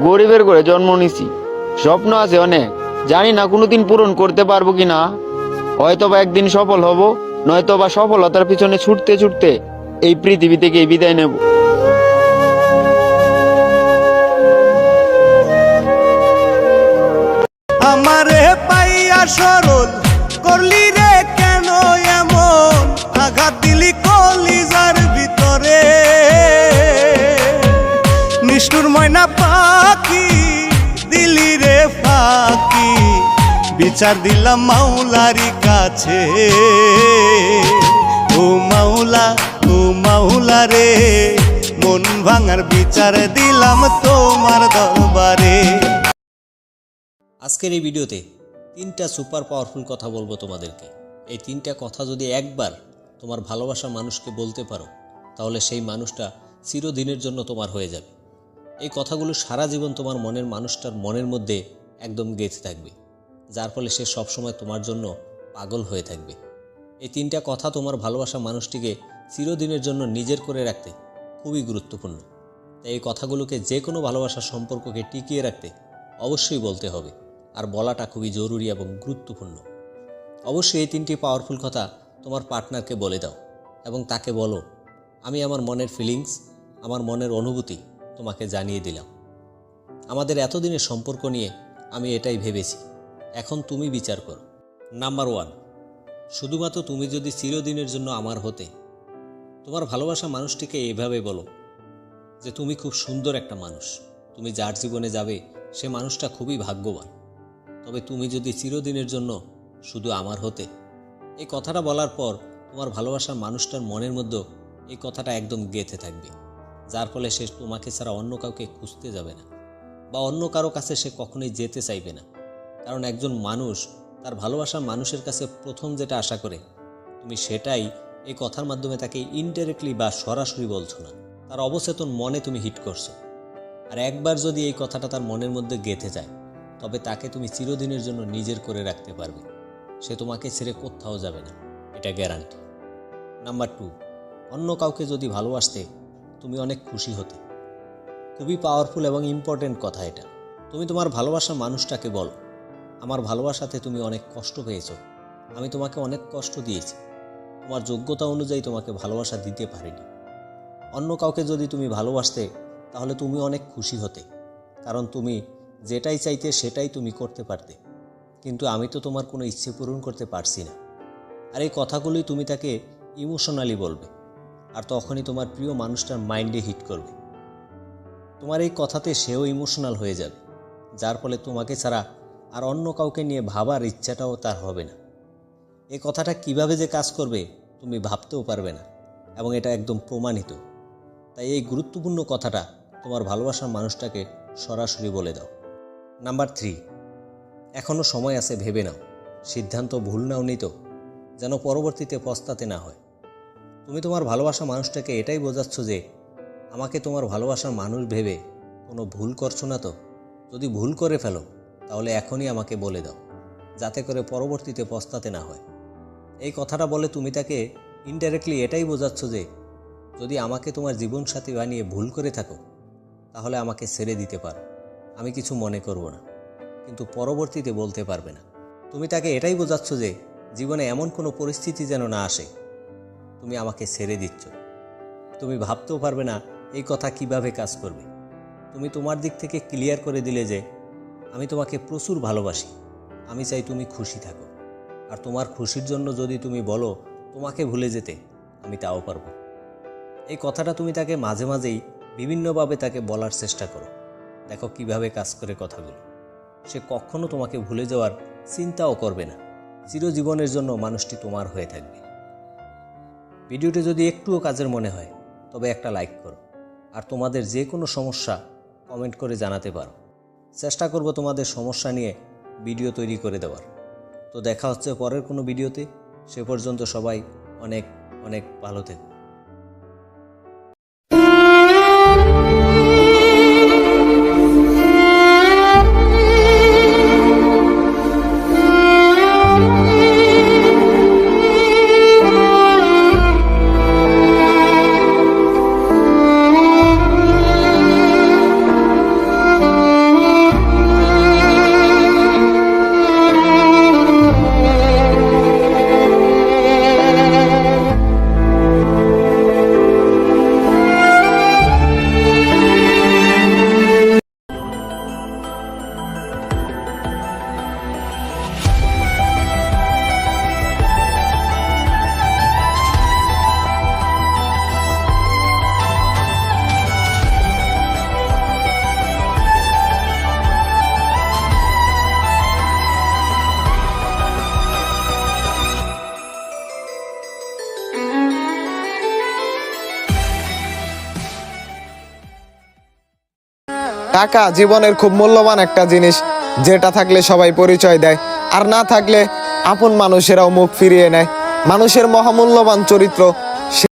গরিবের ঘরে জন্ম নিছি, স্বপ্ন আছে অনেক, জানি না কোনোদিন পূরণ করতে পারবো কিনা। হয়তো বা একদিন সফল হব, নয়তো বা সফলতার পিছনে ছুটতে ছুটতে এই পৃথিবী থেকে বিদায় নেব। আমারে পাইয়া সরল করলি রে কেন এমন, আঘাত দিলি কলিজার ভিতরে। নিষ্ঠুর ময়না পাখি দিলি রে ফাঁকি, বিচার দিলাম মাওলারি কাছে। ও মাওলা, ও মাওলা রে, মন ভাঙার বিচার দিলাম তোমার দরবারে। আজকের এই ভিডিওতে 3টা সুপার পাওয়ারফুল কথা বলবো তোমাদেরকে। এই 3টা কথা যদি একবার তোমার ভালোবাসা মানুষকে বলতে পারো, তাহলে সেই মানুষটা চিরদিনের জন্য তোমার হয়ে যাবে। এই কথাগুলো সারা জীবন তোমার মনের মানুষটার মনের মধ্যে একদম গেঁথে থাকবে, যার ফলে সে সবসময় তোমার জন্য পাগল হয়ে থাকবে। এই 3টা কথা তোমার ভালোবাসা মানুষটিকে চিরদিনের জন্য নিজের করে রাখতে খুবই গুরুত্বপূর্ণ। তাই এই কথাগুলোকে যে কোনো ভালোবাসার সম্পর্ককে টিকিয়ে রাখতে অবশ্যই বলতে হবে, আর বলাটা খুবই জরুরি এবং গুরুত্বপূর্ণ। অবশ্যই এই 3টি পাওয়ারফুল কথা তোমার পার্টনারকে বলে দাও এবং তাকে বলো, আমি আমার মনের ফিলিংস, আমার মনের অনুভূতি তোমাকে জানিয়ে দিলাম। আমাদের এতদিনের সম্পর্ক নিয়ে আমি এটাই ভেবেছি, এখন তুমি বিচার করো। নাম্বার 1, শুধুমাত্র তুমি যদি চিরদিনের জন্য আমার হতে। তোমার ভালোবাসা মানুষটিকে এভাবে বলো যে তুমি খুব সুন্দর একটা মানুষ, তুমি যার জীবনে যাবে সে মানুষটা খুবই ভাগ্যবান, তবে তুমি যদি চিরদিনের জন্য শুধু আমার হতে। এই কথাটা বলার পর তোমার ভালোবাসার মানুষটার মনের মধ্যে এই কথাটা একদম গেঁথে থাকবে, যার ফলে সে তোমাকে ছাড়া অন্য কাউকে খুঁজতে যাবে না বা অন্য কারো কাছে সে কখনোই যেতে চাইবে না। কারণ একজন মানুষ তার ভালোবাসার মানুষের কাছে প্রথম যেটা আশা করে, তুমি সেটাই এই কথার মাধ্যমে তাকে ইনডাইরেক্টলি বা সরাসরি বলছো না, তার অবচেতন মনে তুমি হিট করছো। আর একবার যদি এই কথাটা তার মনের মধ্যে গেঁথে যায়, তবে তাকে তুমি চিরদিনের জন্য নিজের করে রাখতে পারবে, সে তোমাকে ছেড়ে কোথাও যাবে না, এটা গ্যারান্টি। নাম্বার 2, অন্য কাউকে যদি ভালোবাসতে তুমি অনেক খুশি হতে। খুবই পাওয়ারফুল এবং ইম্পর্টেন্ট কথা এটা। তুমি তোমার ভালোবাসার মানুষটাকে বলো, আমার ভালোবাসাতে তুমি অনেক কষ্ট পেয়েছো, আমি তোমাকে অনেক কষ্ট দিয়েছি, তোমার যোগ্যতা অনুযায়ী তোমাকে ভালোবাসা দিতে পারিনি। অন্য কাউকে যদি তুমি ভালোবাসতে, তাহলে তুমি অনেক খুশি হতে, কারণ তুমি যেটাই চাইতে সেটাই তুমি করতে পারতে, কিন্তু আমি তো তোমার কোনো ইচ্ছে পূরণ করতে পারছি না। আর এই কথাগুলোই তুমি তাকে ইমোশনালি বলবে, আর তখনই তোমার প্রিয় মানুষটার মাইন্ডে হিট করবে। তোমার এই কথাতে সেও ইমোশনাল হয়ে যাবে, যার ফলে তোমাকে ছাড়া আর অন্য কাউকে নিয়ে ভাবার ইচ্ছাটাও তার হবে না। এই কথাটা কিভাবে যে কাজ করবে তুমি ভাবতেও পারবে না, এবং এটা একদম প্রমাণিত। তাই এই গুরুত্বপূর্ণ কথাটা তোমার ভালোবাসার মানুষটাকে সরাসরি বলে দাও। নাম্বার 3, এখনও সময় আছে, ভেবে নাও, সিদ্ধান্ত ভুল নাও নিত, যেন পরবর্তীতে পস্তাতে না হয়। তুমি তোমার ভালোবাসা মানুষটাকে এটাই বোঝাচ্ছ যে আমাকে তোমার ভালোবাসার মানুষ ভেবে কোনো ভুল করছো না তো। যদি ভুল করে ফেলো তাহলে এখনই আমাকে বলে দাও, যাতে করে পরবর্তীতে পস্তাতে না হয়। এই কথাটা বলে তুমি তাকে ইনডাইরেক্টলি এটাই বোঝাচ্ছ যে যদি আমাকে তোমার জীবনসাথী বানিয়ে ভুল করে থাকো, তাহলে আমাকে ছেড়ে দিতে পারো, আমি কিছু মনে করব না, কিন্তু পরবর্তীতে বলতে পারবে না। তুমি তাকে এটাই বোঝাচ্ছ যে জীবনে এমন কোনো পরিস্থিতি যেন না আসে তুমি আমাকে ছেড়ে দিচ্ছ। তুমি ভাবতেও পারবে না এই কথা কিভাবে কাজ করবে। তুমি তোমার দিক থেকে ক্লিয়ার করে দিলে যে আমি তোমাকে প্রচুর ভালোবাসি, আমি চাই তুমি খুশি থাকো, আর তোমার খুশির জন্য যদি তুমি বলো তোমাকে ভুলে যেতে, আমি তাও পারবো। এই কথাটা তুমি তাকে মাঝে মাঝেই বিভিন্নভাবে তাকে বলার চেষ্টা করো, দেখো কিভাবে কাজ করে কথাগুলো। সে কখনো তোমাকে ভুলে যাওয়ার চিন্তাও করবে না, চিরজীবনের জন্য মানুষটি তোমার হয়ে থাকবে। ভিডিওটি যদি একটুও কাজের মনে হয় তবে একটা লাইক করো, আর তোমাদের যে কোনো সমস্যা কমেন্ট করে জানাতে পারো। চেষ্টা করব তোমাদের সমস্যা নিয়ে ভিডিও তৈরি করে দেওয়ার। তো দেখা হচ্ছে পরের কোনো ভিডিওতে, সে পর্যন্ত সবাই অনেক অনেক ভালো থেকো। টাকা জীবনের খুব মূল্যবান একটা জিনিস, যেটা থাকলে সবাই পরিচয় দেয়, আর না থাকলে আপন মানুষেরাও মুখ ফিরিয়ে নেয়। মানুষের মহামূল্যবান চরিত্র